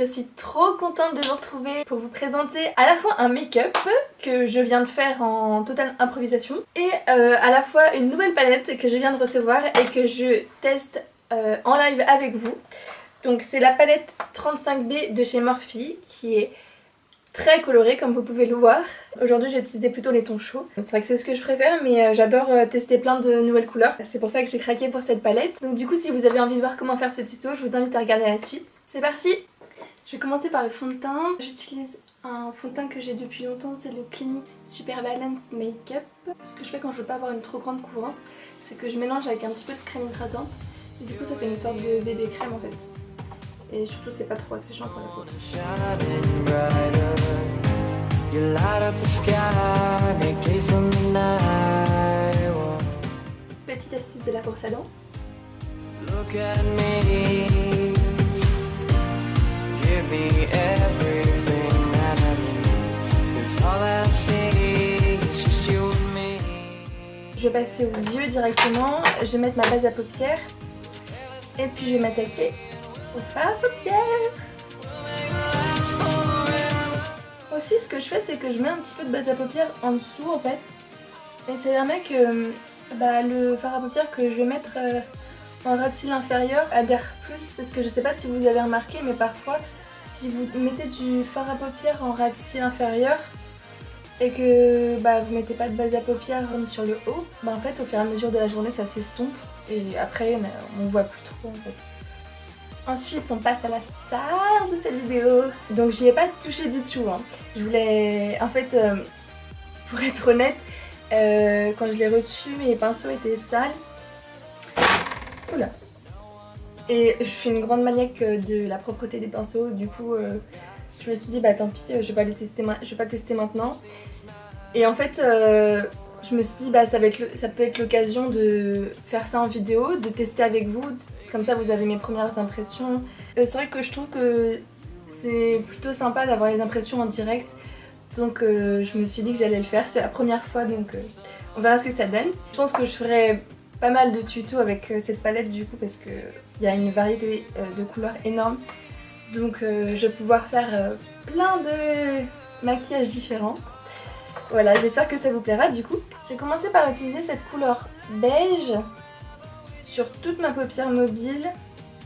suis trop contente de vous retrouver pour vous présenter à la fois un make-up que je viens de faire en totale improvisation et à la fois une nouvelle palette que je viens de recevoir et que je teste en live avec vous. Donc c'est la palette 35B de chez Morphe qui est très colorée comme vous pouvez le voir. Aujourd'hui j'ai utilisé plutôt les tons chauds. C'est vrai que c'est ce que je préfère mais j'adore tester plein de nouvelles couleurs. C'est pour ça que j'ai craqué pour cette palette. Donc du coup si vous avez envie de voir comment faire ce tuto, je vous invite à regarder la suite. C'est parti! Je vais commencer par le fond de teint. J'utilise un fond de teint que j'ai depuis longtemps, c'est le Clinique Super Balanced Makeup. Ce que je fais quand je veux pas avoir une trop grande couvrance, c'est que je mélange avec un petit peu de crème hydratante. Et du coup ça fait une sorte de bébé crème en fait. Et surtout c'est pas trop asséchant pour la peau. Petite astuce de la brosse à dents. Je vais passer aux yeux directement, je vais mettre ma base à paupières et puis je vais m'attaquer au fard à paupières. Aussi ce que je fais c'est que je mets un petit peu de base à paupières en dessous en fait et ça permet que le fard à paupières que je vais mettre en ras de cils inférieur adhère plus parce que je sais pas si vous avez remarqué mais parfois si vous mettez du fard à paupières en ras de cils inférieur et que vous mettez pas de base à paupières sur le haut, en fait au fur et à mesure de la journée ça s'estompe et après on voit plus trop en fait. Ensuite on passe à la star de cette vidéo. Donc j'y ai pas touché du tout hein. Je voulais en fait pour être honnête quand je l'ai reçu mes pinceaux étaient sales. Oula. Et je suis une grande maniaque de la propreté des pinceaux, du coup je me suis dit tant pis, je vais pas tester maintenant. Et en fait je me suis dit ça peut être l'occasion de faire ça en vidéo, de tester avec vous, comme ça vous avez mes premières impressions. C'est vrai que je trouve que c'est plutôt sympa d'avoir les impressions en direct, donc je me suis dit que j'allais le faire, c'est la première fois donc on verra ce que ça donne. Je pense que je ferai pas mal de tutos avec cette palette du coup parce qu'il y a une variété de couleurs énorme. Donc je vais pouvoir faire plein de maquillages différents. Voilà, j'espère que ça vous plaira du coup. Je vais commencer par utiliser cette couleur beige sur toute ma paupière mobile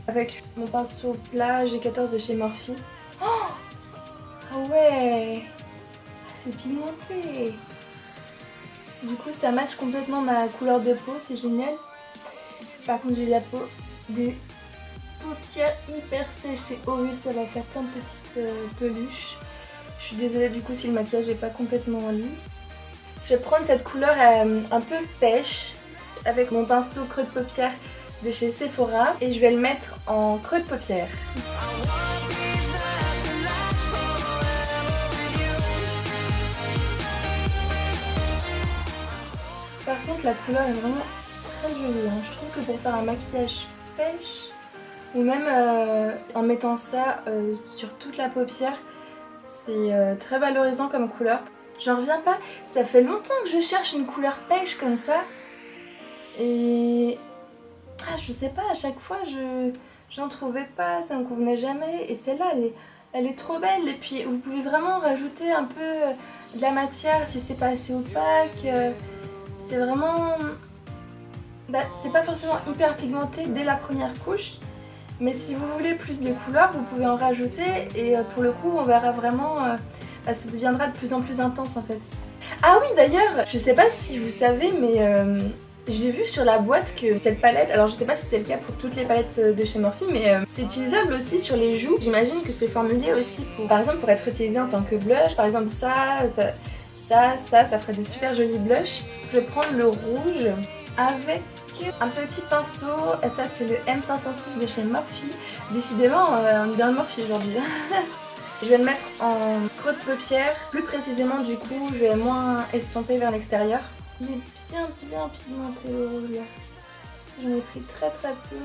avec mon pinceau plat G14 de chez Morphe. Oh ah ouais, c'est pigmenté. Du coup ça match complètement ma couleur de peau, c'est génial. Par contre j'ai des paupières hyper sèches, c'est horrible, ça va faire plein de petites peluches. Je suis désolée du coup si le maquillage n'est pas complètement lisse. Je vais prendre cette couleur un peu pêche avec mon pinceau creux de paupière de chez Sephora et je vais le mettre en creux de paupière. Par contre la couleur est vraiment très jolie hein. Je trouve que pour faire un maquillage pêche ou même en mettant ça sur toute la paupière, c'est très valorisant comme couleur. J'en reviens pas, ça fait longtemps que je cherche une couleur pêche comme ça et je sais pas, à chaque fois j'en trouvais pas, ça me convenait jamais et celle-là elle est trop belle. Et puis vous pouvez vraiment rajouter un peu de la matière si c'est pas assez opaque. C'est vraiment... c'est pas forcément hyper pigmenté dès la première couche, mais si vous voulez plus de couleurs, vous pouvez en rajouter et pour le coup on verra vraiment, ça deviendra de plus en plus intense en fait. Ah oui d'ailleurs, je sais pas si vous savez mais j'ai vu sur la boîte que cette palette, alors je sais pas si c'est le cas pour toutes les palettes de chez Morphe, mais c'est utilisable aussi sur les joues. J'imagine que c'est formulé aussi pour, par exemple pour être utilisé en tant que blush, par exemple ça ferait des super jolis blushs. Je vais prendre le rouge avec un petit pinceau, et ça c'est le M506 de chez Morphe. Décidément on est dans le Morphe aujourd'hui. Je vais le mettre en creux de paupière, plus précisément du coup je vais moins estomper vers l'extérieur. Il est bien pigmenté le rouge là. J'en ai pris très peu.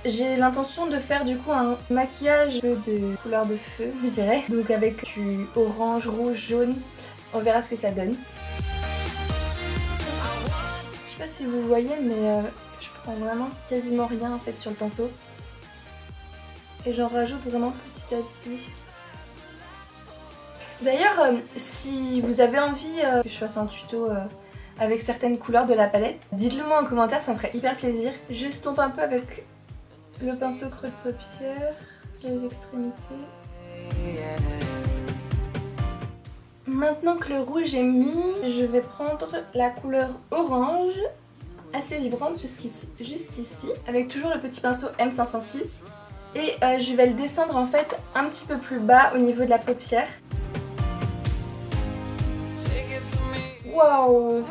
J'ai l'intention de faire du coup un maquillage de couleur de feu je dirais. Donc avec du orange, rouge, jaune. On verra ce que ça donne. Je sais pas si vous voyez mais je prends vraiment quasiment rien en fait sur le pinceau. et j'en rajoute vraiment petit à petit. D'ailleurs, si vous avez envie que je fasse un tuto avec certaines couleurs de la palette, dites-le moi en commentaire, ça me ferait hyper plaisir. J'estompe un peu avec le pinceau creux de paupière, les extrémités. Maintenant que le rouge est mis, je vais prendre la couleur orange, assez vibrante juste ici, avec toujours le petit pinceau M506. Et je vais le descendre en fait un petit peu plus bas au niveau de la paupière. Waouh!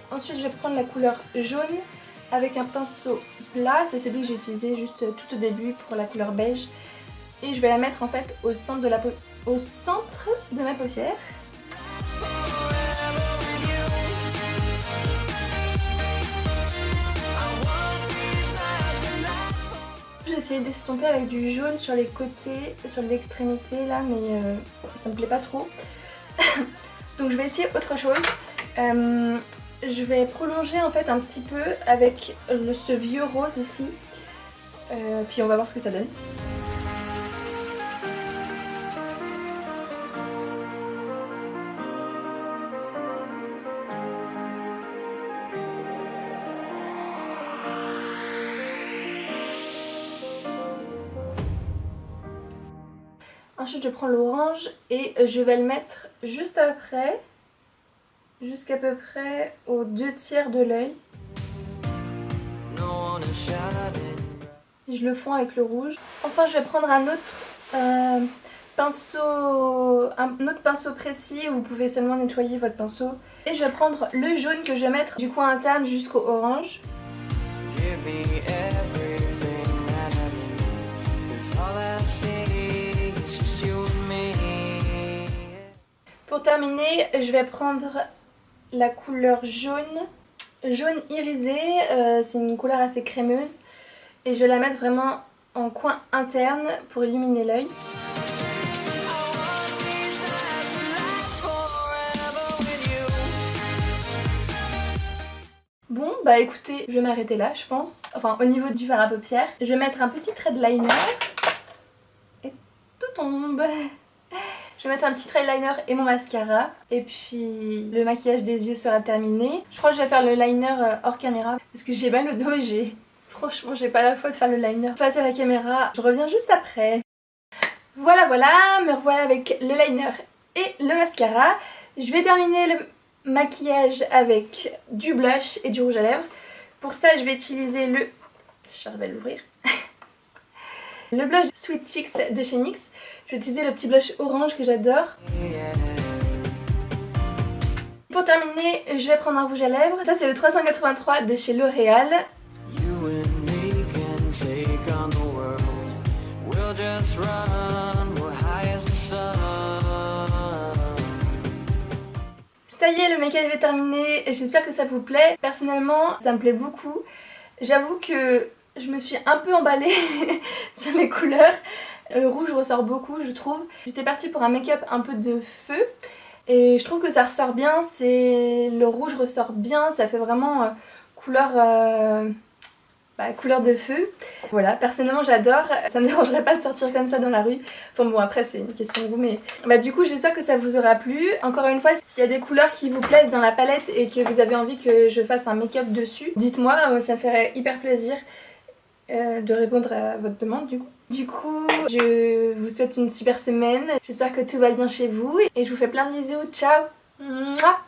Ensuite je vais prendre la couleur jaune avec un pinceau plat, c'est celui que j'ai utilisé juste tout au début pour la couleur beige. Et je vais la mettre en fait au centre de ma paupière. J'ai essayé d'estomper avec du jaune sur les côtés, sur l'extrémité là, mais ça me plaît pas trop. Donc je vais essayer autre chose. Je vais prolonger en fait un petit peu avec ce vieux rose ici. Puis on va voir ce que ça donne. Ensuite je prends l'orange et je vais le mettre juste après, jusqu'à peu près aux 2/3 de l'œil. Je le fonds avec le rouge. Enfin je vais prendre un autre pinceau précis où vous pouvez seulement nettoyer votre pinceau. Et je vais prendre le jaune que je vais mettre du coin interne jusqu'au orange. Pour terminer, je vais prendre la couleur jaune irisé, c'est une couleur assez crémeuse et je vais la mettre vraiment en coin interne pour illuminer l'œil. Bon bah écoutez, je vais m'arrêter là je pense, enfin au niveau du fard à paupières. Je vais mettre un petit trait de liner et tout tombe. Je vais mettre un petit trait liner et mon mascara. Et puis le maquillage des yeux sera terminé. Je crois que je vais faire le liner hors caméra. Parce que j'ai mal au dos et franchement j'ai pas la foi de faire le liner face à la caméra. Je reviens juste après. Voilà, me revoilà avec le liner et le mascara. Je vais terminer le maquillage avec du blush et du rouge à lèvres. Pour ça je vais utiliser le... J'arrive à l'ouvrir. Le blush Sweet Cheeks de chez NYX. Je vais utiliser le petit blush orange que j'adore. Pour terminer, je vais prendre un rouge à lèvres. Ça c'est le 383 de chez L'Oréal. Ça y est, le make-up est terminé. J'espère que ça vous plaît. Personnellement, ça me plaît beaucoup. J'avoue que je me suis un peu emballée sur mes couleurs. Le rouge ressort beaucoup je trouve. J'étais partie pour un make-up un peu de feu et je trouve que ça ressort bien. Le rouge ressort bien, ça fait vraiment couleur de feu. Voilà, personnellement j'adore. Ça me dérangerait pas de sortir comme ça dans la rue. Enfin bon, après c'est une question de goût, mais du coup j'espère que ça vous aura plu. Encore une fois, s'il y a des couleurs qui vous plaisent dans la palette et que vous avez envie que je fasse un make-up dessus, dites-moi, ça me ferait hyper plaisir de répondre à votre demande du coup. Du coup, je vous souhaite une super semaine. J'espère que tout va bien chez vous et je vous fais plein de bisous. Ciao! Mouah.